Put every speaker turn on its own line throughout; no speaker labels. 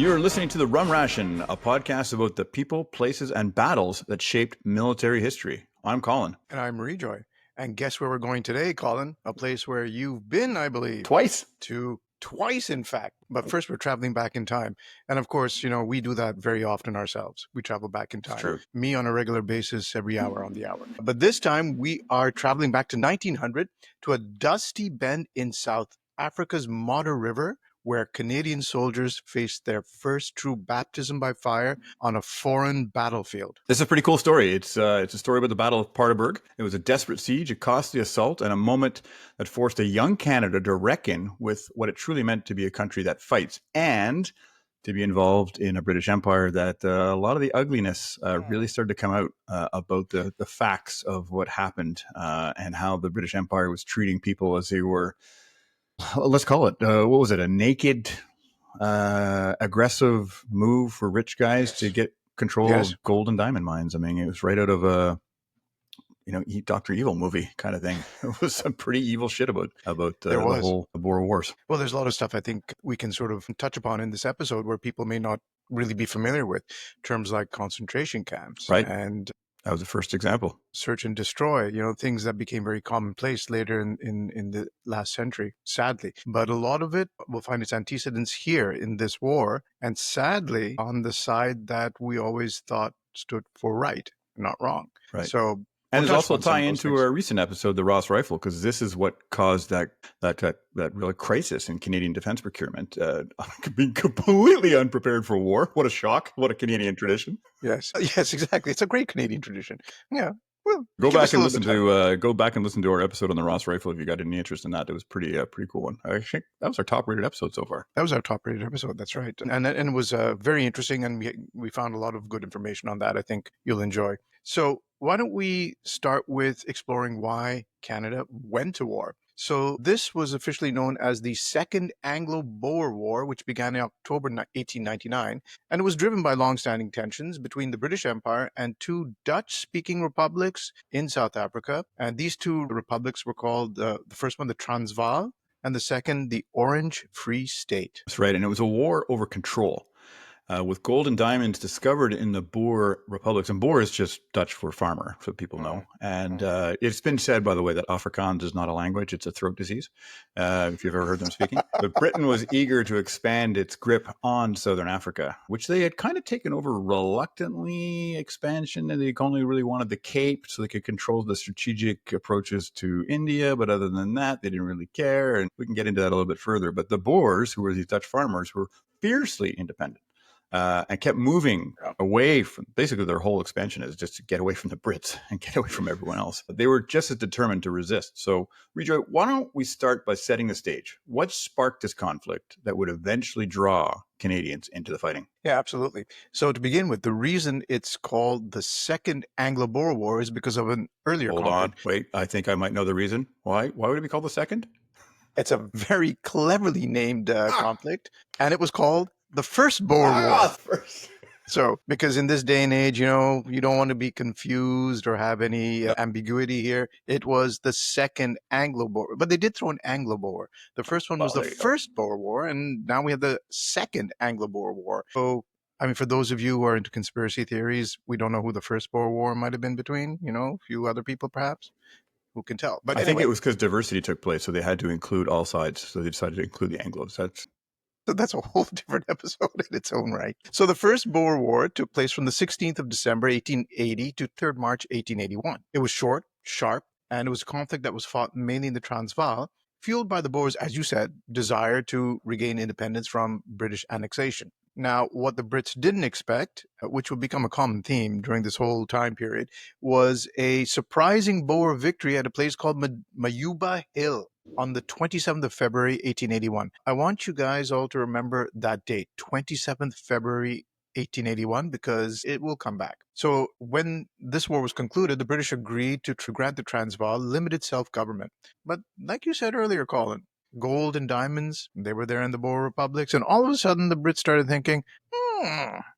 You're listening to the Rum Ration, a podcast about the people, places, and battles that shaped military history. I'm Colin.
And I'm Rejoy. And guess where we're going today, Colin? A place where you've been, I believe.
Twice.
Twice, in fact. But first, we're traveling back in time. And of course, we do that very often ourselves. We travel back in time.
It's true.
Me on a regular basis, every hour on the hour. But this time, we are traveling back to 1900 to a dusty bend in South Africa's Modder River, where Canadian soldiers faced their first true baptism by fire on a foreign battlefield.
This is a pretty cool story. It's a story about the Battle of Paardeberg. It was a desperate siege, a costly assault, and a moment that forced a young Canada to reckon with what it truly meant to be a country that fights and to be involved in a British Empire that a lot of the ugliness really started to come out about the facts of what happened and how the British Empire was treating people as they were, let's call it, what was it, a naked, aggressive move for rich guys to get control of gold and diamond mines. I mean, it was right out of a, Dr. Evil movie kind of thing. It was some pretty evil shit about the whole Boer Wars.
Well, there's a lot of stuff I think we can sort of touch upon in this episode where people may not really be familiar with, terms like concentration camps.
Right.
And
that was the first example.
Search and destroy, things that became very commonplace later in the last century, sadly. But a lot of it will find its antecedents here in this war, and sadly, on the side that we always thought stood for right, not wrong.
Right.
So,
and there's also a tie into our recent episode, the Ross rifle, because this is what caused that real crisis in Canadian defense procurement. Being completely unprepared for war. What a shock. What a Canadian tradition.
Yes, exactly. It's a great Canadian tradition. Yeah. Well,
go back and listen to our episode on the Ross rifle if you got any interest in that. It was pretty cool one. I think that was our top rated episode so far.
That was our top rated episode. That's right, and it was very interesting, and we found a lot of good information on that. I think you'll enjoy. So why don't we start with exploring why Canada went to war? So this was officially known as the Second Anglo-Boer War, which began in October 1899, and it was driven by long-standing tensions between the British Empire and two Dutch-speaking republics in South Africa. And these two republics were called, the first one, the Transvaal, and the second, the Orange Free State.
That's right, and it was a war over control. With gold and diamonds discovered in the Boer republics, and Boer is just Dutch for farmer, so people know. And it's been said, by the way, that Afrikaans is not a language; it's a throat disease. If you've ever heard them speaking, but Britain was eager to expand its grip on Southern Africa, which they had kind of taken over reluctantly. Expansion, and they only really wanted the Cape, so they could control the strategic approaches to India. But other than that, they didn't really care. And we can get into that a little bit further. But the Boers, who were these Dutch farmers, were fiercely independent. And kept moving away from, basically their whole expansion is just to get away from the Brits and get away from everyone else. But they were just as determined to resist. So, Rejoy, why don't we start by setting the stage? What sparked this conflict that would eventually draw Canadians into the fighting?
Yeah, absolutely. So to begin with, the reason it's called the Second Anglo-Boer War is because of an earlier conflict.
Hold on. Wait, I think I might know the reason. Why? Why would it be called the second?
It's a very cleverly named conflict, and it was called the First Boer War. So, because in this day and age, you don't want to be confused or have any ambiguity here. It was the Second Anglo-Boer, but they did throw an Anglo-Boer. The first one was the First Boer War, and now we have the Second Anglo-Boer War. So, I mean, for those of you who are into conspiracy theories, we don't know who the First Boer War might have been between, a few other people perhaps. Who can tell? But
I think it was because diversity took place, so they had to include all sides. So they decided to include the Anglos.
That's a whole different episode in its own right. So the First Boer War took place from the 16th of December, 1880 to 3rd March, 1881. It was short, sharp, and it was a conflict that was fought mainly in the Transvaal, fueled by the Boers, as you said, desire to regain independence from British annexation. Now, what the Brits didn't expect, which would become a common theme during this whole time period, was a surprising Boer victory at a place called Mayuba Hill on the 27th of February, 1881. I want you guys all to remember that date, 27th February, 1881, because it will come back. So when this war was concluded, the British agreed to grant the Transvaal limited self-government. But like you said earlier, Colin, gold and diamonds, they were there in the Boer republics, and all of a sudden the Brits started thinking,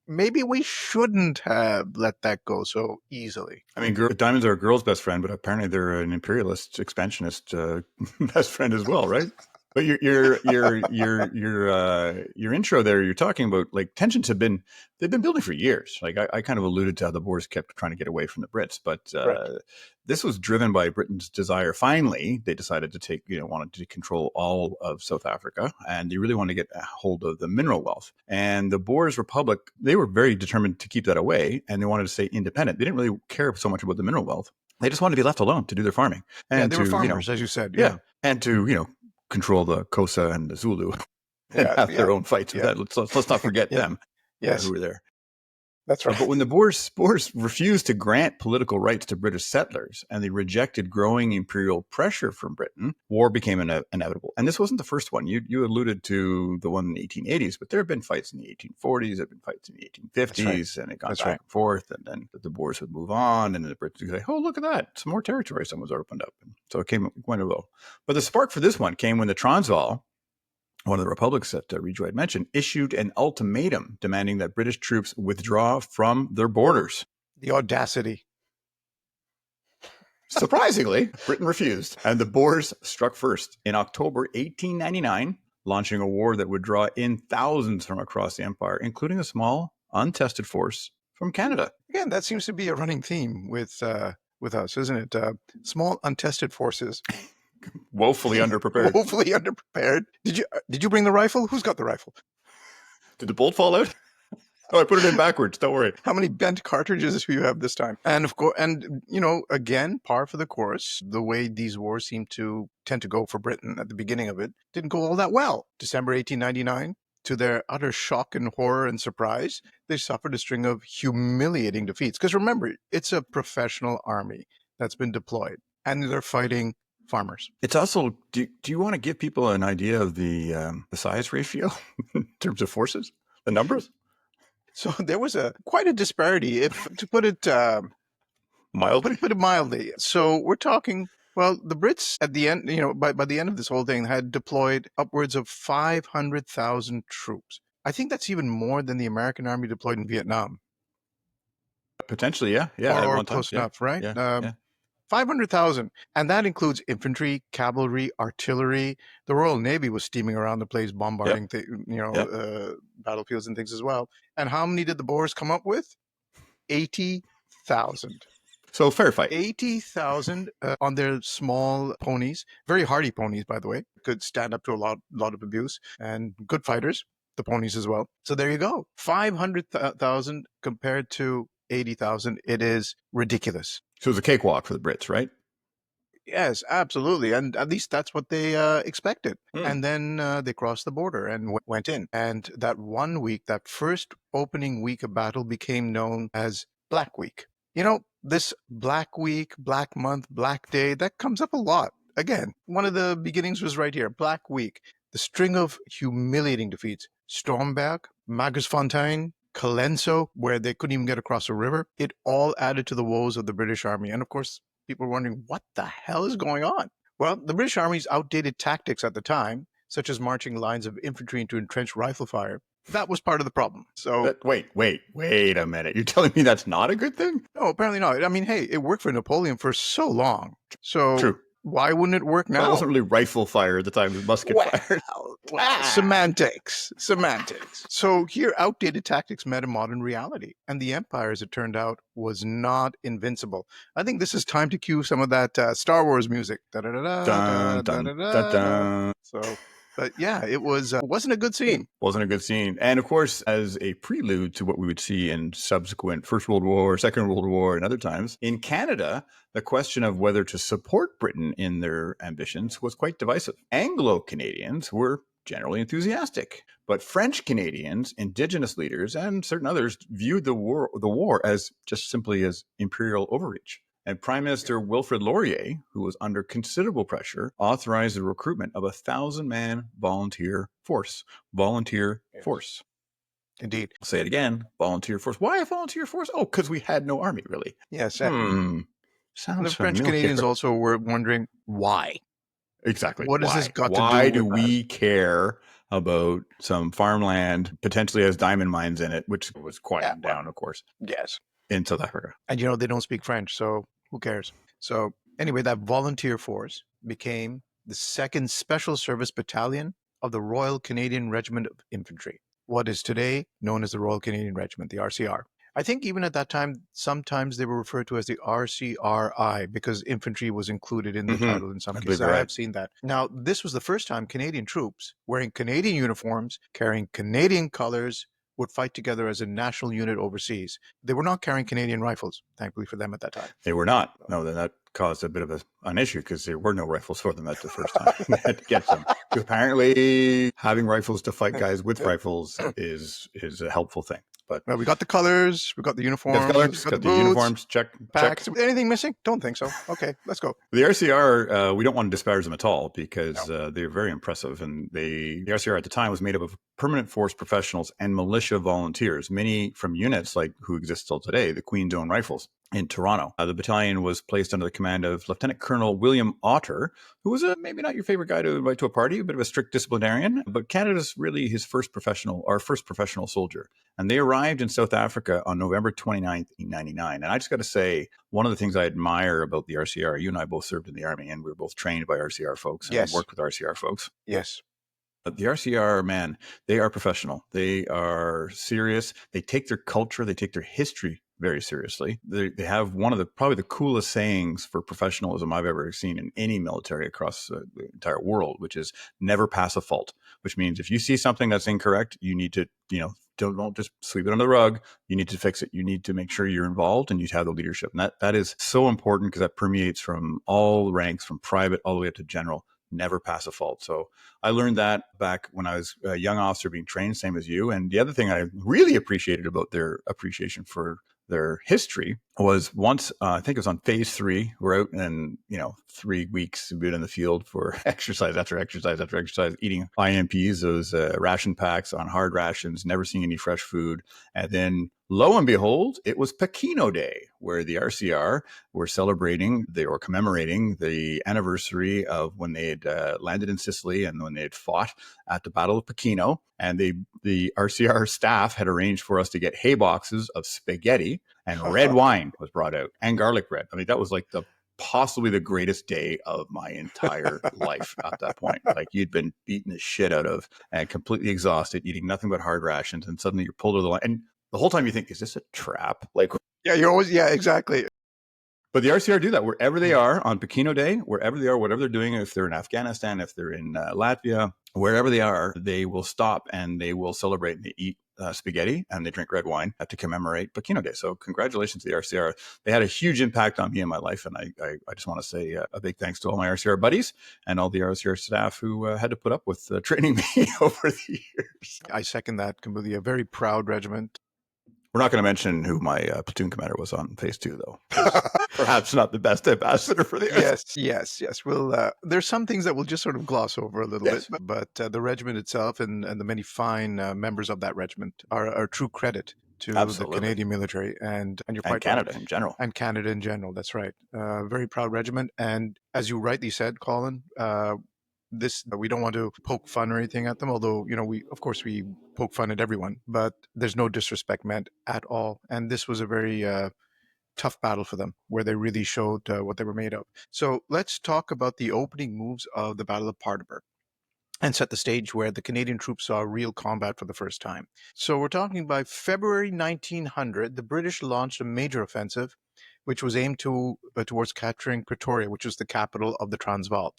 maybe we shouldn't have let that go so easily.
I mean, diamonds are a girl's best friend, but apparently they're an imperialist, expansionist best friend as well, right? But your intro there, you're talking about like tensions they've been building for years. Like I kind of alluded to how the Boers kept trying to get away from the Brits, but
Right.
this was driven by Britain's desire. Finally, they decided to wanted to control all of South Africa, and they really wanted to get a hold of the mineral wealth. And the Boers Republic, they were very determined to keep that away, and they wanted to stay independent. They didn't really care so much about the mineral wealth. They just wanted to be left alone to do their farming
Yeah,
and
they were
to
farmers, as you said.
yeah, and to control the Xhosa and the Zulu and
Yeah,
have
yeah,
their own fights with
yeah,
that. Let's not forget
yeah.
them
Yes,
who were there.
that's right.
But when the Boers refused to grant political rights to British settlers and they rejected growing imperial pressure from Britain, war became inevitable. And this wasn't the first one. You alluded to the one in the 1880s, but there have been fights in the 1840s, there have been fights in the 1850s, and it got back and forth. And then the Boers would move on, and then the Brits would say, oh, look at that, some more territory someone's opened up. And so it went a little. But the spark for this one came when the Transvaal, one of the republics that Rejoy had mentioned, issued an ultimatum demanding that British troops withdraw from their borders.
The audacity.
Surprisingly, Britain refused, and the Boers struck first in October 1899, launching a war that would draw in thousands from across the empire, including a small, untested force from Canada.
Again, that seems to be a running theme with us, isn't it? Small, untested forces.
Woefully underprepared.
Woefully underprepared. Did you bring the rifle? Who's got the rifle?
Did the bolt fall out? Oh, I put it in backwards. Don't worry.
How many bent cartridges do you have this time? And of course, again, par for the course. The way these wars tend to go for Britain at the beginning of it didn't go all that well. December 1899, to their utter shock and horror and surprise, they suffered a string of humiliating defeats. Because remember, it's a professional army that's been deployed, and they're fighting farmers.
It's also, do you want to give people an idea of the size ratio in terms of forces, the numbers?
So there was quite a disparity, if to put it
mildly.
Put it mildly. So we're talking. Well, the Brits at the end, by the end of this whole thing, had deployed upwards of 500,000 troops. I think that's even more than the American army deployed in Vietnam.
Potentially, yeah,
or close enough, right?
Yeah.
500,000, and that includes infantry, cavalry, artillery. The Royal Navy was steaming around the place, bombarding, battlefields and things as well. And how many did the Boers come up with? 80,000.
So fair fight.
80,000 on their small ponies, very hardy ponies, by the way, could stand up to a lot of abuse, and good fighters, the ponies as well. So there you go, 500,000 compared to 80,000. It is ridiculous.
So it was a cakewalk for the Brits, right?
Yes, absolutely. And at least that's what they expected. And then they crossed the border and went in. And that 1 week, that first opening week of battle became known as Black Week. This Black Week, Black Month, Black Day, that comes up a lot. Again, one of the beginnings was right here, Black Week. The string of humiliating defeats. Stormberg, Magersfontein, Colenso, where they couldn't even get across a river. It all added to the woes of the British Army. And of course, people were wondering, what the hell is going on? Well, the British Army's outdated tactics at the time, such as marching lines of infantry into entrenched rifle fire, that was part of the problem. So
wait a minute. You're telling me that's not a good thing?
No, apparently not. I mean, hey, it worked for Napoleon for so long. So
true.
Why wouldn't it work now?
Well, it wasn't really rifle fire at the time. It was musket fire.
Semantics. So here, outdated tactics met a modern reality. And the empire, as it turned out, was not invincible. I think this is time to cue some of that Star Wars music. So... But yeah, it wasn't a good scene.
Wasn't a good scene. And of course, as a prelude to what we would see in subsequent First World War, Second World War, and other times, in Canada, the question of whether to support Britain in their ambitions was quite divisive. Anglo-Canadians were generally enthusiastic, but French Canadians, Indigenous leaders, and certain others viewed the war as just simply as imperial overreach. And Prime Minister Wilfrid Laurier, who was under considerable pressure, authorized the recruitment of a 1,000-man volunteer force. Force.
Indeed.
I'll say it again, volunteer force. Why a volunteer force? Oh, because we had no army, really.
Yes.
Sounds
the French Canadians also were wondering why.
Exactly.
What has this got to do with
Why do we care about some farmland, potentially has diamond mines in it, which was quieted down, of course.
Yes.
In South Africa.
And they don't speak French, so who cares? So anyway, that volunteer force became the 2nd Special Service Battalion of the Royal Canadian Regiment of Infantry, what is today known as the Royal Canadian Regiment, the RCR. I think even at that time, sometimes they were referred to as the RCRI because infantry was included in the title in some cases. I have seen that. Now, this was the first time Canadian troops wearing Canadian uniforms, carrying Canadian colors, would fight together as a national unit overseas. They were not carrying Canadian rifles, thankfully for them at that time.
They were not. No, then that caused a bit of an issue because there were no rifles for them at the first time. They had to get some. Apparently, having rifles to fight guys with rifles is a helpful thing. But
well, we got the colors, we got the uniforms,
got the uniforms, check.
Packs. Anything missing? Don't think so. Okay, let's go.
The RCR, we don't want to disparage them at all because they're very impressive. And the RCR at the time was made up of permanent force professionals and militia volunteers, many from units like who exist still today, the Queen's Own Rifles in Toronto. The battalion was placed under the command of Lieutenant Colonel William Otter, who was maybe not your favorite guy to invite to a party, a bit of a strict disciplinarian, but Canada's really his first professional soldier. And they arrived in South Africa on November 29th, 1999. And I just got to say, one of the things I admire about the RCR, you and I both served in the Army and we were both trained by RCR folks and worked with RCR folks.
Yes.
But the RCR, man, they are professional. They are serious. They take their culture, they take their history very seriously. They have one of probably the coolest sayings for professionalism I've ever seen in any military across the entire world, which is never pass a fault, which means if you see something that's incorrect, you need to, don't just sweep it under the rug. You need to fix it. You need to make sure you're involved and you have the leadership. And that is so important because that permeates from all ranks, from private all the way up to general. Never pass a fault. So I learned that back when I was a young officer being trained, same as you. And the other thing I really appreciated about their appreciation for their history was once, I think it was on phase 3, we're out and, 3 weeks we've been in the field for exercise after exercise after exercise, eating IMPs, those ration packs on hard rations, never seeing any fresh food. And then lo and behold, it was Paquino Day, where the RCR were commemorating the anniversary of when they had landed in Sicily and when they had fought at the Battle of Paquino. And the RCR staff had arranged for us to get hay boxes of spaghetti, and red wine was brought out, and garlic bread. I mean, that was like possibly the greatest day of my entire life at that point. Like, you'd been beaten the shit out of and completely exhausted, eating nothing but hard rations, and suddenly you're pulled over the line. And the whole time you think, is this a trap? Like,
yeah, exactly.
But the RCR do that wherever they are on Paquino Day, wherever they are, whatever they're doing. If they're in Afghanistan, if they're in Latvia, wherever they are, they will stop and they will celebrate and they eat spaghetti and they drink red wine to commemorate Paquino Day. So congratulations to the RCR. They had a huge impact on me in my life. And I just want to say a big thanks to all my RCR buddies and all the RCR staff who had to put up with training me over the years.
I second that completely. A very proud regiment.
We're not going to mention who my platoon commander was on phase 2, though. Perhaps not the best ambassador for the
Yes. Well, there's some things that we'll just sort of gloss over a little bit, but the regiment itself and the many fine members of that regiment are a true credit to the Canadian military and your part.
And Canada in general.
And Canada in general, that's right. Very proud regiment. And as you rightly said, Colin, we don't want to poke fun or anything at them, although, we poke fun at everyone, but there's no disrespect meant at all. And this was a very tough battle for them, where they really showed what they were made of. So let's talk about the opening moves of the Battle of Paardeberg and set the stage where the Canadian troops saw real combat for the first time. So we're talking by February 1900, the British launched a major offensive, which was aimed towards capturing Pretoria, which was the capital of the Transvaal.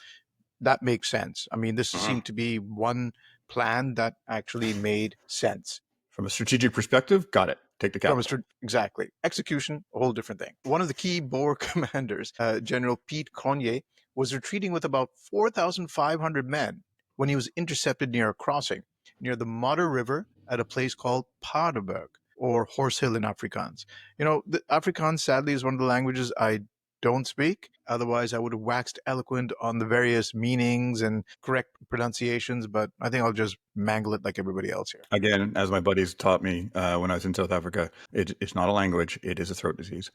That makes sense. I mean, this seemed to be one plan that actually made sense.
From a strategic perspective, got it. Take the capital.
Exactly. Execution, a whole different thing. One of the key Boer commanders, General Piet Cronje, was retreating with about 4,500 men when he was intercepted near a crossing near the Modder River at a place called Paardeberg, or Horse Hill in Afrikaans. The Afrikaans, sadly, is one of the languages I don't speak. Otherwise, I would have waxed eloquent on the various meanings and correct pronunciations, but I think I'll just mangle it like everybody else here.
Again, as my buddies taught me when I was in South Africa, it's not a language, it is a throat disease.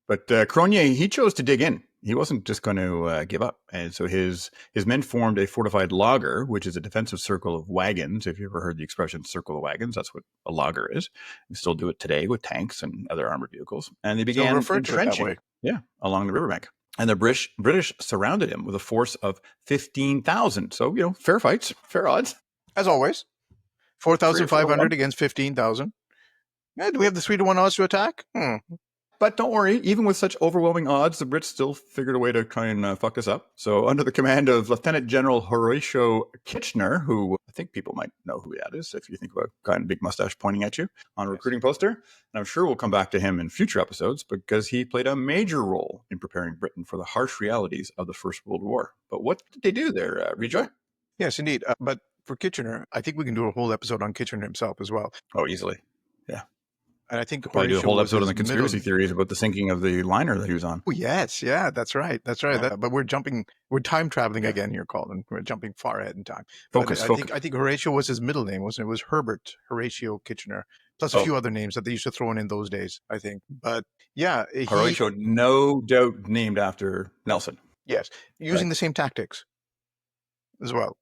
But Cronje, he chose to dig in. He wasn't just going to give up. And so his men formed a fortified laager, which is a defensive circle of wagons. If you ever heard the expression circle of wagons, that's what a laager is. We still do it today with tanks and other armored vehicles. And they began entrenching along the riverbank. And the British surrounded him with a force of 15,000. So, fair fights, fair odds.
As always, 4,500
3 or 4 to 1.
against 15,000. Do we have the 3-1 odds to attack?
But don't worry, even with such overwhelming odds, the Brits still figured a way to kind of fuck us up. So, under the command of Lieutenant General Horatio Kitchener, who I think people might know who that is if you think about a guy in a big mustache pointing at you on a recruiting poster. And I'm sure we'll come back to him in future episodes because he played a major role in preparing Britain for the harsh realities of the First World War. But what did they do there, Rejoy?
Yes, indeed. But for Kitchener, I think we can do a whole episode on Kitchener himself as well.
Oh, easily. Yeah.
And I think
Probably do a whole episode on the conspiracy theories about the sinking of the liner that he was on.
Oh, yes. Yeah, that's right. That's right. Yeah. But we're time traveling again here, Colin. We're jumping far ahead in time.
Focus.
I think Horatio was his middle name, wasn't it? It was Herbert Horatio Kitchener, plus a few other names that they used to throw in those days, I think. But yeah.
Horatio, no doubt named after Nelson.
Yes. Using the same tactics as well.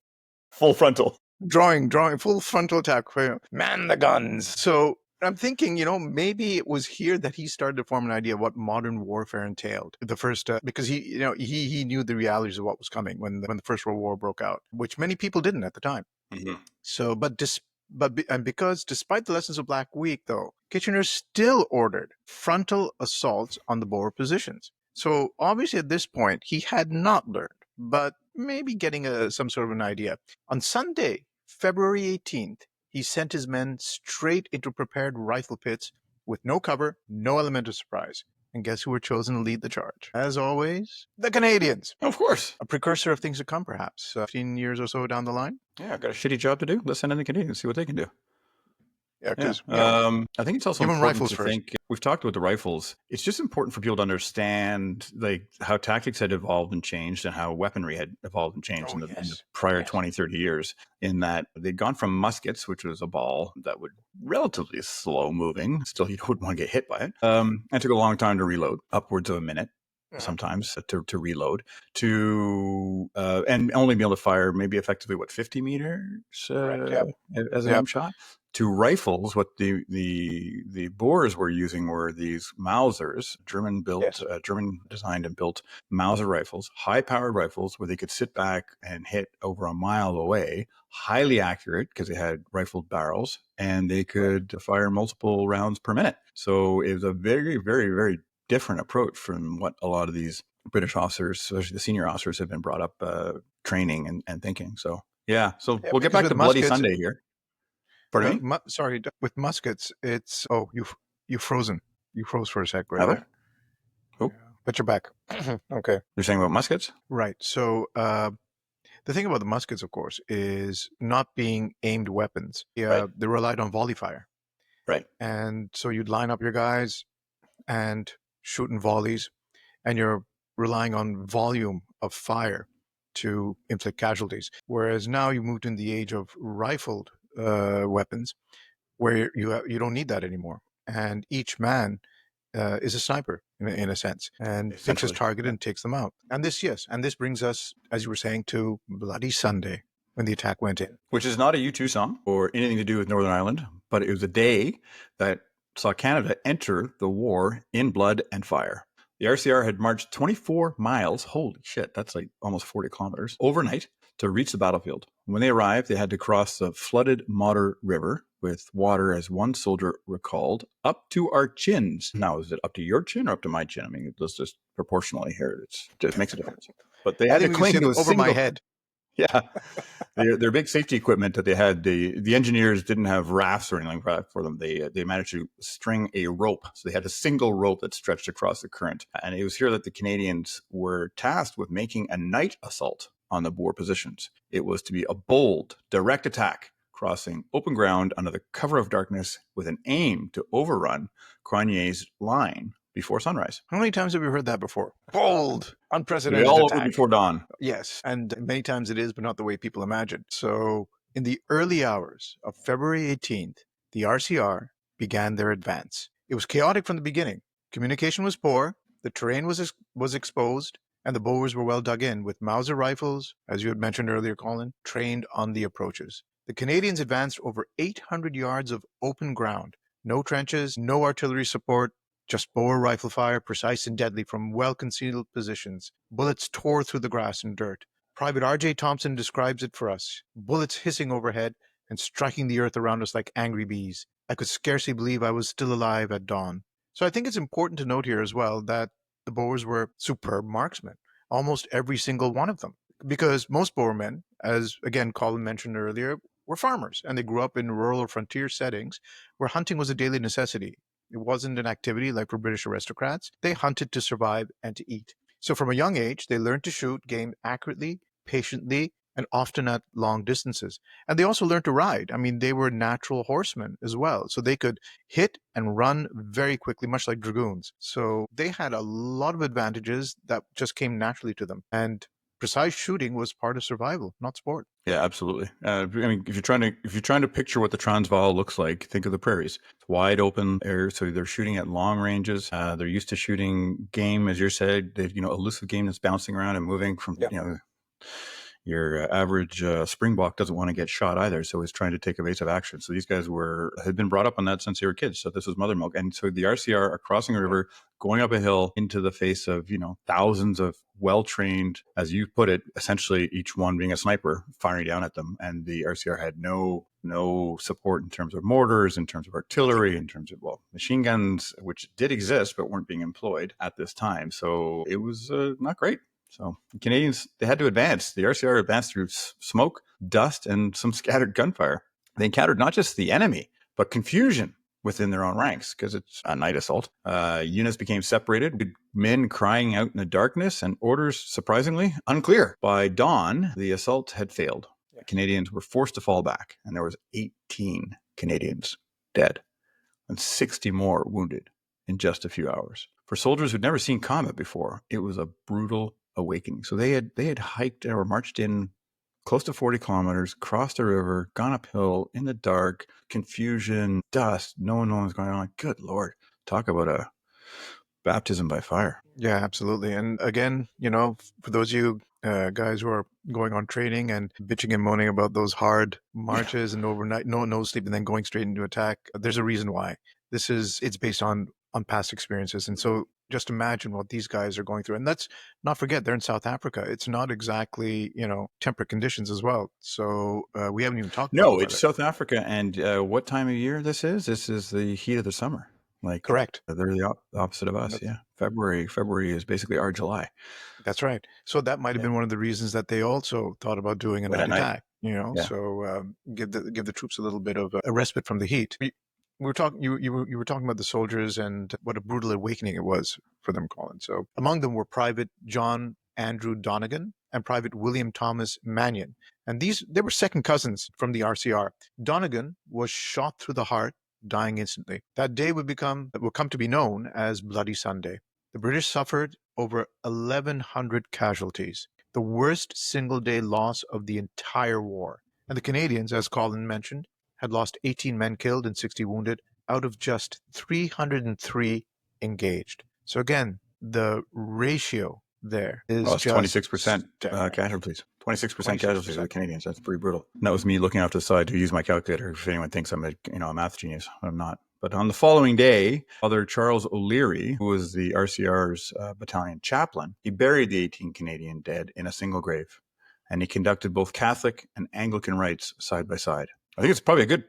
Full frontal.
Drawing, full frontal attack. Man the guns. So I'm thinking, maybe it was here that he started to form an idea of what modern warfare entailed. The first, because he knew the realities of what was coming when the First World War broke out, which many people didn't at the time.
Mm-hmm.
So, because despite the lessons of Black Week, though, Kitchener still ordered frontal assaults on the Boer positions. So obviously at this point, he had not learned, but maybe getting some sort of an idea. On Sunday, February 18th, he sent his men straight into prepared rifle pits with no cover, no element of surprise. And guess who were chosen to lead the charge? As always, the Canadians.
Of course.
A precursor of things to come, perhaps, 15 years or so down the line.
Yeah, I've got a shitty job to do. Let's send in the Canadians, see what they can do.
Yeah, because
I think it's also important
rifles
to
first.
think. We've talked about the rifles. It's just important for people to understand how tactics had evolved and changed, and how weaponry had evolved and changed in the prior 20, 30 years. In that they'd gone from muskets, which was a ball that would relatively slow moving. Still, you wouldn't want to get hit by it. It took a long time to reload, upwards of a minute. Sometimes to reload and only be able to fire maybe effectively 50 meters as an aim shot. To rifles, what the Boers were using were these Mausers, German designed and built Mauser rifles, high powered rifles where they could sit back and hit over a mile away, highly accurate because they had rifled barrels, and they could fire multiple rounds per minute. So it was a very, very, very different approach from what a lot of these British officers, especially the senior officers, have been brought up training and thinking. So we'll get back to Bloody Sunday here. Pardon me?
Sorry, with muskets, it's you frozen. You froze for a sec right there.
Oh,
but you're back. Okay.
You're saying about muskets,
right? So the thing about the muskets, of course, is not being aimed weapons. Yeah, they relied on volley fire.
Right.
And so you'd line up your guys and shoot in volleys, and you're relying on volume of fire to inflict casualties. Whereas now you moved in the age of rifled weapons, where you don't need that anymore, and each man is a sniper in a sense, and picks his target and takes them out. And this brings us, as you were saying, to Bloody Sunday, when the attack went in,
which is not a U2 song or anything to do with Northern Ireland, but it was a day that saw Canada enter the war in blood and fire. The RCR had marched 24 miles, holy shit, that's like almost 40 kilometers, overnight to reach the battlefield. When they arrived, they had to cross the flooded Modder River with water, as one soldier recalled, up to our chins. Now, is it up to your chin or up to my chin? I mean, it's just proportionally here. It just makes a difference. But they had to cling to
over my head.
Yeah. Their big safety equipment that they had, the engineers didn't have rafts or anything for them. They managed to string a rope. So they had a single rope that stretched across the current. And it was here that the Canadians were tasked with making a night assault on the Boer positions. It was to be a bold, direct attack, crossing open ground under the cover of darkness with an aim to overrun Crognier's line before sunrise.
How many times have we heard that before? Bold, unprecedented
all
attack.
over before dawn.
Yes, and many times it is, but not the way people imagine. So in the early hours of February 18th, the RCR began their advance. It was chaotic from the beginning. Communication was poor, the terrain was exposed, and the Boers were well dug in with Mauser rifles, as you had mentioned earlier, Colin, trained on the approaches. The Canadians advanced over 800 yards of open ground. No trenches, no artillery support, Just Boer rifle fire, precise and deadly from well-concealed positions. Bullets tore through the grass and dirt. Private R.J. Thompson describes it for us. Bullets hissing overhead and striking the earth around us like angry bees. I could scarcely believe I was still alive at dawn. So I think it's important to note here as well that the Boers were superb marksmen, almost every single one of them. Because most Boer men, as again Colin mentioned earlier, were farmers, and they grew up in rural or frontier settings where hunting was a daily necessity. It wasn't an activity like for British aristocrats. They hunted to survive and to eat. So from a young age, they learned to shoot game accurately, patiently, and often at long distances. And they also learned to ride. I mean, they were natural horsemen as well. So they could hit and run very quickly, much like dragoons. So they had a lot of advantages that just came naturally to them. And precise shooting was part of survival, not sport.
Yeah, absolutely. I mean, if you're trying to picture what the Transvaal looks like, think of the prairies. It's wide open air, so they're shooting at long ranges. They're used to shooting game, as you said, elusive game that's bouncing around and moving from your average springbok doesn't want to get shot either, so he's trying to take evasive action. So these guys had been brought up on that since they were kids. So this was mother milk. And so the RCR are crossing a river, going up a hill into the face of thousands of well-trained, as you put it, essentially each one being a sniper firing down at them. And the RCR had no support in terms of mortars, in terms of artillery, in terms of machine guns, which did exist but weren't being employed at this time. So it was not great. So the Canadians, they had to advance. The RCR advanced through smoke, dust, and some scattered gunfire. They encountered not just the enemy, but confusion within their own ranks because it's a night assault. Units became separated, with men crying out in the darkness, and orders, surprisingly, unclear. By dawn, the assault had failed. The Canadians were forced to fall back, and there was 18 Canadians dead and 60 more wounded in just a few hours. For soldiers who'd never seen combat before, it was a brutal awakening. So they had hiked or marched in close to 40 kilometers, crossed a river, gone uphill in the dark, confusion, dust, no one knows what's going on. Good Lord, talk about a baptism by fire.
Yeah, absolutely. And again, for those of you guys who are going on training and bitching and moaning about those hard marches and overnight, no sleep, and then going straight into attack, there's a reason why. It's based on past experiences. And so just imagine what these guys are going through. And let's not forget, they're in South Africa. It's not exactly, temperate conditions as well. So we haven't even talked about
No, it's South Africa. And what time of year this is? This is the heat of the summer.
Correct.
They're the opposite of us. Yeah. February is basically our July.
That's right. So that might have been one of the reasons that they also thought about doing a night attack, so give the troops a little bit of a respite from the heat. We were talking. You were talking about the soldiers and what a brutal awakening it was for them, Colin. So among them were Private John Andrew Donegan and Private William Thomas Mannion, and they were second cousins from the RCR. Donegan was shot through the heart, dying instantly. That day will come to be known as Bloody Sunday. The British suffered over 1,100 casualties, the worst single-day loss of the entire war. And the Canadians, as Colin mentioned, had lost 18 men killed and 60 wounded out of just 303 engaged. So again, the ratio there is
just 26% casualties. 26% casualties of the Canadians. That's pretty brutal. And that was me looking off to the side to use my calculator. If anyone thinks I'm a math genius, I'm not. But on the following day, Father Charles O'Leary, who was the RCR's battalion chaplain, he buried the 18 Canadian dead in a single grave, and he conducted both Catholic and Anglican rites side by side. I think it's probably a good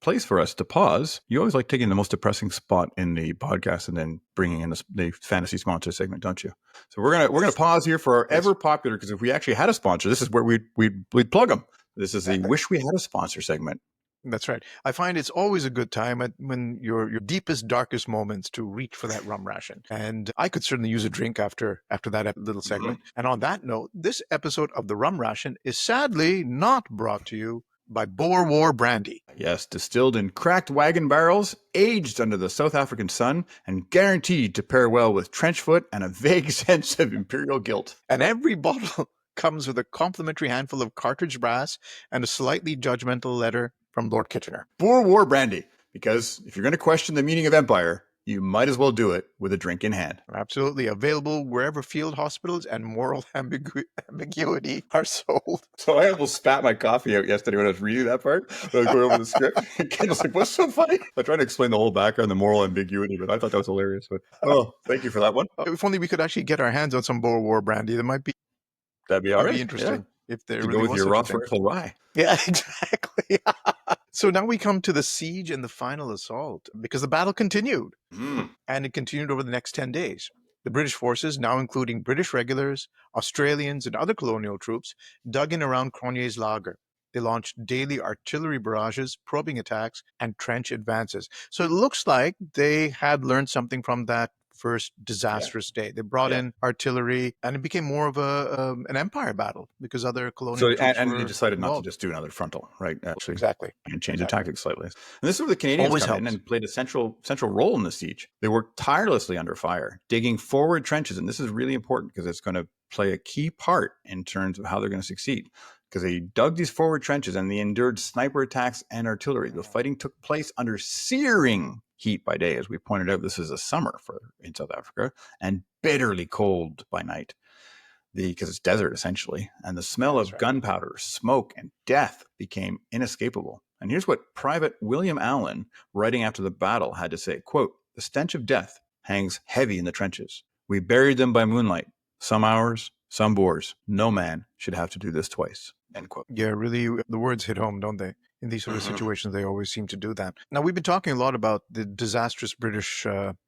place for us to pause. You always like taking the most depressing spot in the podcast and then bringing in the fantasy sponsor segment, don't you? So we're gonna pause here for our ever popular, because if we actually had a sponsor, this is where we'd plug them. This is the wish we had a sponsor segment.
That's right. I find it's always a good time when your deepest, darkest moments to reach for that rum ration. And I could certainly use a drink after that little segment. Mm-hmm. And on that note, this episode of the Rum Ration is sadly not brought to you by Boer War brandy.
Yes, distilled in cracked wagon barrels, aged under the South African sun, and guaranteed to pair well with trench foot and a vague sense of imperial guilt.
And every bottle comes with a complimentary handful of cartridge brass and a slightly judgmental letter from Lord Kitchener.
Boer War brandy, because if you're going to question the meaning of empire, you might as well do it with a drink in hand.
Absolutely. Available wherever field hospitals and moral ambiguity are sold.
So I almost spat my coffee out yesterday when I was reading that part. I was going over the script. Ken was like, what's so funny? I tried to explain the whole background, the moral ambiguity, but I thought that was hilarious. But thank you for that one.
If only we could actually get our hands on some Boer War brandy. That might be
That'd be all right.
interesting. If there
You
really
go with
was
your
such a
Ross
thing.
Rifle Rye.
Yeah, exactly. So now we come to the siege and the final assault, because the battle continued, and it continued over the next 10 days. The British forces, now including British regulars, Australians, and other colonial troops, dug in around Cronje's lager. They launched daily artillery barrages, probing attacks, and trench advances. So it looks like they had learned something from that first disastrous day. They brought in artillery, and it became more of an empire battle because other colonial troops
and
were
they decided not to
involved.
just do another frontal, right? Actually,
Exactly.
and change the tactics slightly. And this is where the Canadians
Always
come in
helps.
and played a central role in the siege. They worked tirelessly under fire, digging forward trenches, and this is really important because it's going to play a key part in terms of how they're going to succeed. Because they dug these forward trenches and they endured sniper attacks and artillery. The fighting took place under searing heat by day. As we pointed out, this is a summer in South Africa, and bitterly cold by night. Because it's desert essentially, and the smell of gunpowder, smoke, and death became inescapable. And here's what Private William Allen, writing after the battle, had to say, quote, "The stench of death hangs heavy in the trenches. We buried them by moonlight. Some hours, some Boers. No man should have to do this twice." End quote.
Yeah, really, the words hit home, don't they? In these sort of situations, they always seem to do that. Now, we've been talking a lot about the disastrous British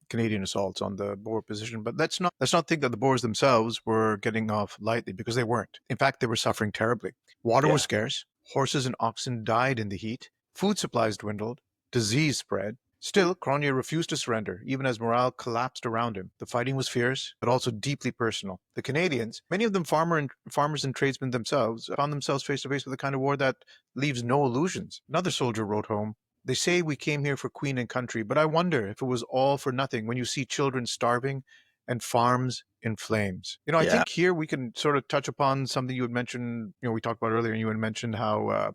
Canadian assaults on the Boer position, but let's not think that the Boers themselves were getting off lightly, because they weren't. In fact, they were suffering terribly. Water was scarce, horses and oxen died in the heat, food supplies dwindled, disease spread. Still, Cronje refused to surrender, even as morale collapsed around him. The fighting was fierce, but also deeply personal. The Canadians, many of them farmers and tradesmen themselves, found themselves face to face with a kind of war that leaves no illusions. Another soldier wrote home, "They say we came here for queen and country, but I wonder if it was all for nothing when you see children starving and farms in flames." I think here we can sort of touch upon something you had mentioned, we talked about earlier, and you had mentioned how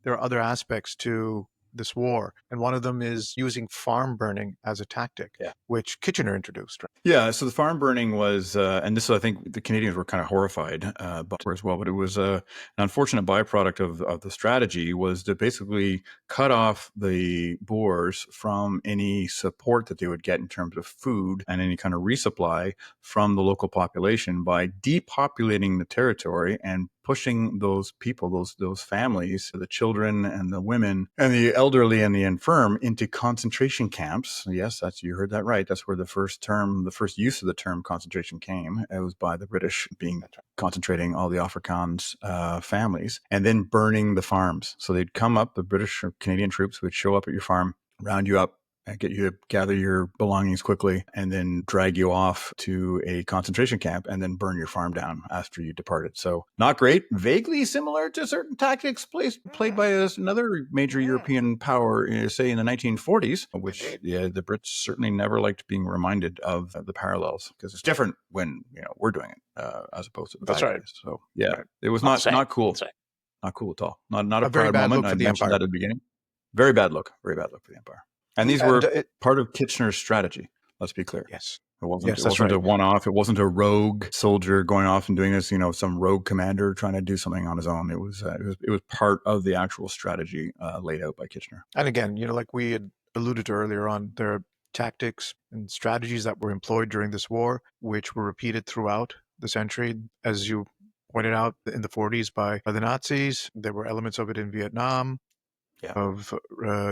there are other aspects to this war, and one of them is using farm burning as a tactic, which Kitchener introduced. Right?
Yeah, so the farm burning was, and this I think the Canadians were kind of horrified by as well, but it was an unfortunate byproduct of the strategy, was to basically cut off the Boers from any support that they would get in terms of food and any kind of resupply from the local population by depopulating the territory and pushing those people, those families, the children and the women and the elderly and the infirm, into concentration camps. Yes, you heard that right. That's where the first use of the term concentration came. It was by the British concentrating all the Afrikaans families and then burning the farms. So they'd come up, the British or Canadian troops would show up at your farm, round you up, and get you to gather your belongings quickly, and then drag you off to a concentration camp and then burn your farm down after you departed. So not great. Vaguely similar to certain tactics played by another major European power, say in the 1940s, which the Brits certainly never liked being reminded of the parallels, because it's different when we're doing it as opposed to the bad guys. So it was not cool. Not cool at all. Not a proud moment. I mentioned that at the beginning. Very bad look for the Empire. And these were part of Kitchener's strategy. Let's be clear.
Yes.
It wasn't a one-off. It wasn't a rogue soldier going off and doing this, some rogue commander trying to do something on his own. It was part of the actual strategy laid out by Kitchener.
And again, like we had alluded to earlier on, there are tactics and strategies that were employed during this war, which were repeated throughout the century. As you pointed out, in the 40s by the Nazis, there were elements of it in Vietnam. Of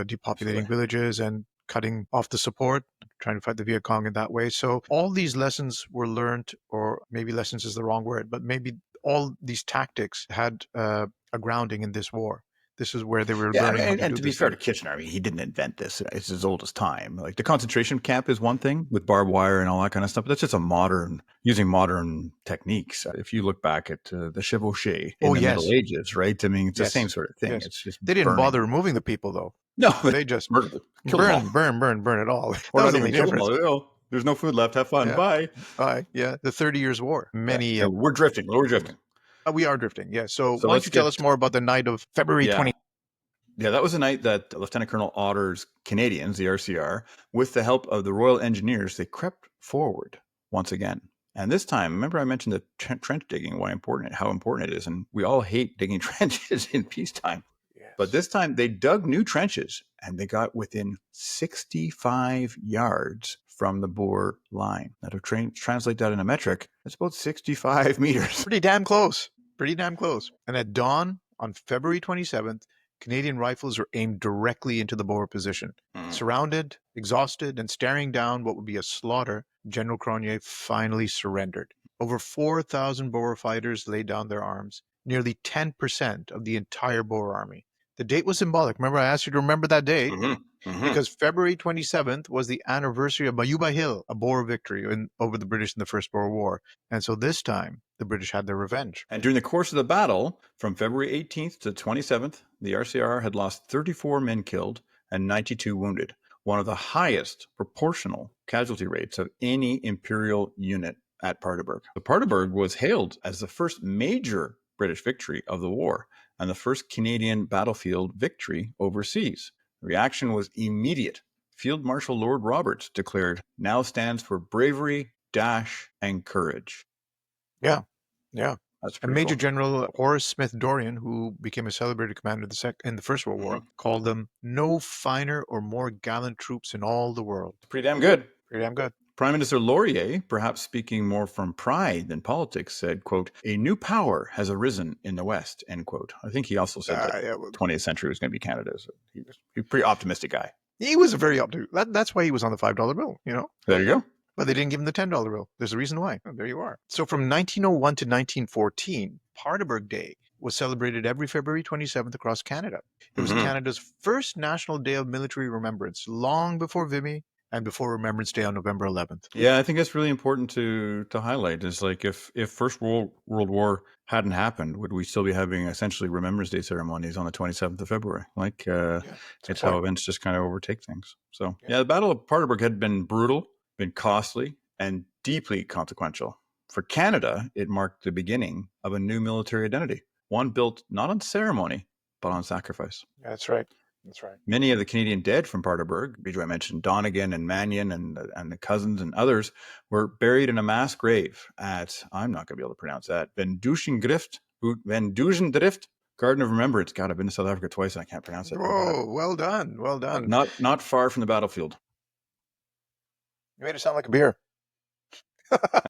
depopulating villages and cutting off the support, trying to fight the Viet Cong in that way. So all these lessons were learned, or maybe lessons is the wrong word, but maybe all these tactics had a grounding in this war. This is where they were learning.
And to be fair to Kitchener, he didn't invent this. It's as old as time. Like the concentration camp is one thing with barbed wire and all that kind of stuff, but that's just using modern techniques. If you look back at the chevauchée in the Middle Ages, right? I mean, it's the same sort of thing.
Yes.
It's just
they didn't bother removing the people, though.
No,
they just burn it all.
Or not even kill them all. There's no food left. Have fun. Bye.
Yeah, the 30 Years' War.
We're drifting.
We are drifting. Yeah. So why don't you tell us more about the night of February 20?
Yeah, that was the night that Lieutenant Colonel Otter's Canadians, the RCR, with the help of the Royal Engineers, they crept forward once again. And this time, remember I mentioned the trench digging, how important it is. And we all hate digging trenches in peacetime. But this time they dug new trenches and they got within 65 yards from the Boer line. Now, to translate that in a metric, it's about 65 meters.
Pretty damn close. Pretty damn close. And at dawn on February 27th, Canadian rifles were aimed directly into the Boer position. Surrounded, exhausted, and staring down what would be a slaughter, General Cronje finally surrendered. Over 4,000 Boer fighters laid down their arms, nearly 10% of the entire Boer army. The date was symbolic. Remember, I asked you to remember that date because February 27th was the anniversary of Mayuba Hill, a Boer victory over the British in the First Boer War. And so this time, the British had their revenge.
And during the course of the battle, from February 18th to 27th, the RCR had lost 34 men killed and 92 wounded, one of the highest proportional casualty rates of any Imperial unit at Paardeberg. The Paardeberg was hailed as the first major British victory of the war and the first Canadian battlefield victory overseas. The reaction was immediate. Field Marshal Lord Roberts declared, "Now stands for bravery, dash, and courage."
Yeah. And Major
Cool.
General Horace Smith Dorian, who became a celebrated commander in the First World War, called them no finer or more gallant troops in all the world.
Pretty damn good.
Pretty damn good.
Prime Minister Laurier, perhaps speaking more from pride than politics, said, quote, "A new power has arisen in the West," end quote. I think he also said that the 20th century was going to be Canada's. He was a pretty optimistic guy.
He was a very optimistic. That's why he was on the $5 bill,
There you go.
But they didn't give him the $10 bill. There's a reason why. Oh, there you are. So from 1901 to 1914, Paardeberg Day was celebrated every February 27th across Canada. It was Canada's first national day of military remembrance, long before Vimy and before Remembrance Day on November 11th.
Yeah, I think that's really important to highlight. Is like if First World War hadn't happened, would we still be having essentially Remembrance Day ceremonies on the 27th of February? Like it's how events just kind of overtake things. So yeah, the Battle of Paardeberg had been brutal, been costly, and deeply consequential. For Canada, it marked the beginning of a new military identity, one built not on ceremony, but on sacrifice.
That's right. That's right.
Many of the Canadian dead from Paardeberg, Rejoy mentioned Donegan and Mannion and the cousins and others, were buried in a mass grave at, I'm not going to be able to pronounce that, Van Duijendrift, Garden of Remembrance. God, I've been to South Africa twice and I can't pronounce it.
Whoa, well done. Well done.
Not far from the battlefield.
You made it sound like a beer.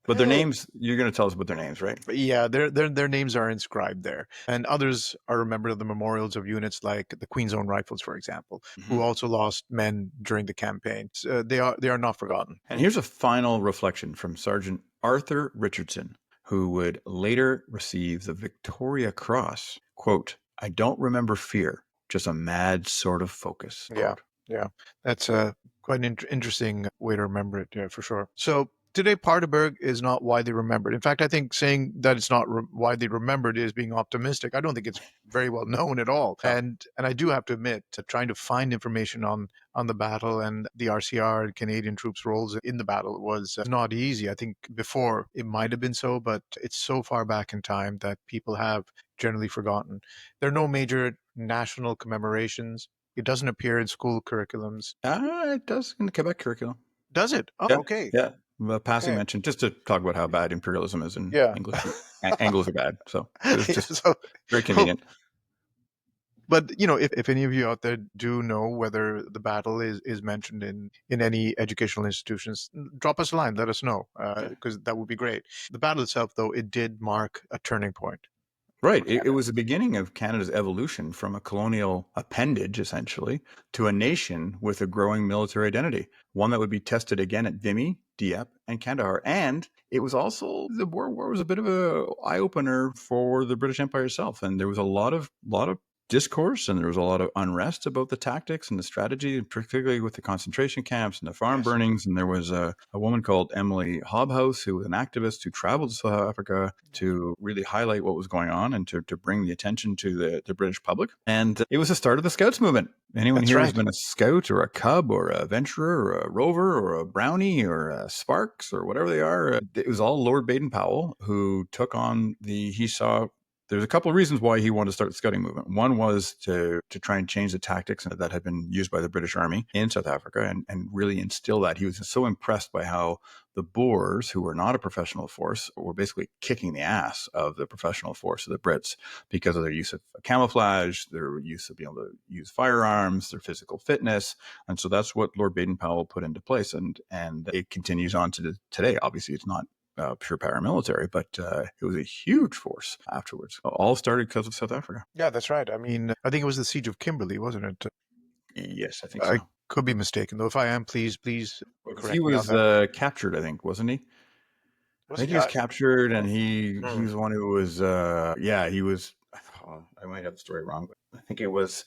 But their names, you're going to tell us about their names, right?
Yeah, their names are inscribed there. And others are remembered of the memorials of units like the Queen's Own Rifles, for example, who also lost men during the campaign. They are not forgotten.
And here's a final reflection from Sergeant Arthur Richardson, who would later receive the Victoria Cross. Quote, "I don't remember fear, just a mad sort of focus." Quote.
Yeah. That's quite an interesting way to remember it, for sure. So today, Paardeberg is not widely remembered. In fact, I think saying that it's not widely remembered is being optimistic. I don't think it's very well known at all. And I do have to admit, trying to find information on the battle and the RCR and Canadian troops' roles in the battle was not easy. I think before it might have been so, but it's so far back in time that people have generally forgotten. There are no major national commemorations. It doesn't appear in school curriculums.
It does in the Quebec curriculum.
Does it? Oh,
yeah,
okay.
Yeah. Passing mention, just to talk about how bad imperialism is in English. Anglos are bad. So it's just very convenient.
But, if any of you out there do know whether the battle is mentioned in any educational institutions, drop us a line, let us know, because that would be great. The battle itself, though, it did mark a turning point.
Right. It was the beginning of Canada's evolution from a colonial appendage, essentially, to a nation with a growing military identity, one that would be tested again at Vimy, Dieppe, and Kandahar. And it was also, the Boer War was a bit of an eye-opener for the British Empire itself. And there was a lot of discourse and there was a lot of unrest about the tactics and the strategy, particularly with the concentration camps and the farm burnings. And there was a woman called Emily Hobhouse, who was an activist who traveled to South Africa to really highlight what was going on and to bring the attention to the British public. And it was the start of the Scouts movement. Anyone here who's been a Scout or a Cub or a Venturer or a Rover or a Brownie or a Sparks or whatever they are, it was all Lord Baden-Powell who took on he saw there's a couple of reasons why he wanted to start the scouting movement. One was to try and change the tactics that had been used by the British Army in South Africa and really instill that. He was so impressed by how the Boers, who were not a professional force, were basically kicking the ass of the professional force of the Brits because of their use of camouflage, their use of being able to use firearms, their physical fitness. And so that's what Lord Baden-Powell put into place. And it continues on to today. Obviously, it's not pure paramilitary, but it was a huge force afterwards. All started because of South Africa.
Yeah, that's right. I mean, I think it was the Siege of Kimberley, wasn't it?
Yes, I think
I
so.
could be mistaken, though. If I am, please
He
correct me on
was
that.
captured, I think, wasn't he? I
Was
think
he?
he was captured, and he
Hmm.
was the one who was. He was. Oh, I might have the story wrong, but I think it was.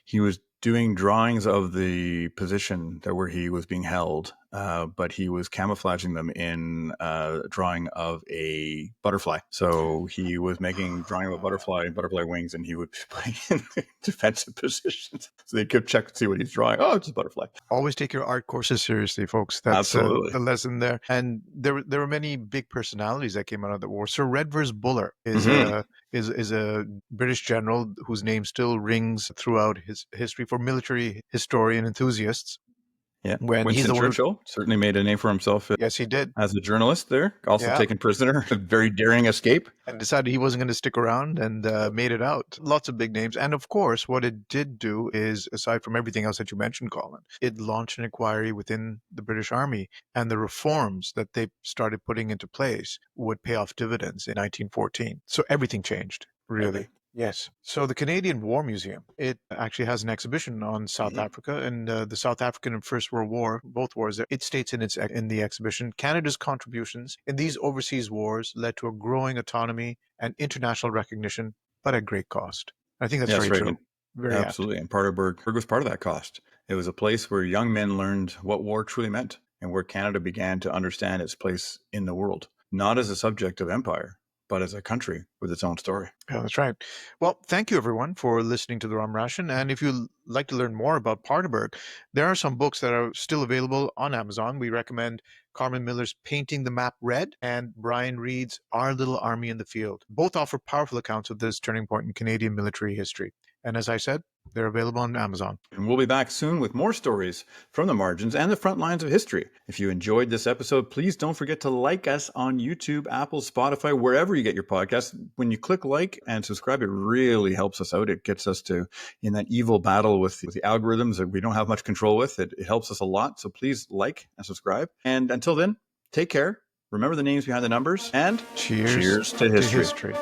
He was doing drawings of the position that where he was being held, but he was camouflaging them in a drawing of a butterfly. So he was making drawing of a butterfly and butterfly wings, and he would be putting in defensive positions so they could check to see what he's drawing. Oh, it's a butterfly.
Always take your art courses seriously, folks. That's
Absolutely.
the lesson there. And there were many big personalities that came out of the war. Sir Redvers Buller is
Mm-hmm.
is a British general whose name still rings throughout his history for military historian enthusiasts.
Yeah.
When he's
Winston
the one who,
Churchill certainly made a name for himself
yes, he did.
as a journalist there, also
Yeah.
taken prisoner, a very daring escape.
And decided he wasn't going to stick around and made it out. Lots of big names. And of course, what it did do is, aside from everything else that you mentioned, Colin, it launched an inquiry within the British Army, and the reforms that they started putting into place would pay off dividends in 1914. So everything changed, really. Yes. So the Canadian War Museum, it actually has an exhibition on South Africa and the South African and First World War, both wars. It states in the exhibition, Canada's contributions in these overseas wars led to a growing autonomy and international recognition, but at great cost. I think that's
Yeah, that's
very
right.
true.
And
Very apt.
absolutely. And Paardeberg was part of that cost. It was a place where young men learned what war truly meant and where Canada began to understand its place in the world, not as a subject of empire, but as a country with its own story.
Yeah, that's right. Well, thank you everyone for listening to the Rum Ration. And if you'd like to learn more about Paardeberg, there are some books that are still available on Amazon. We recommend Carmen Miller's Painting the Map Red and Brian Reed's Our Little Army in the Field. Both offer powerful accounts of this turning point in Canadian military history. And as I said, they're available on Amazon.
And we'll be back soon with more stories from the margins and the front lines of history. If you enjoyed this episode, please don't forget to like us on YouTube, Apple, Spotify, wherever you get your podcasts. When you click like and subscribe, it really helps us out. It gets us to in that evil battle with the algorithms that we don't have much control with. It helps us a lot. So please like and subscribe. And until then, take care. Remember the names behind the numbers and
Cheers
cheers to
to
history.
history.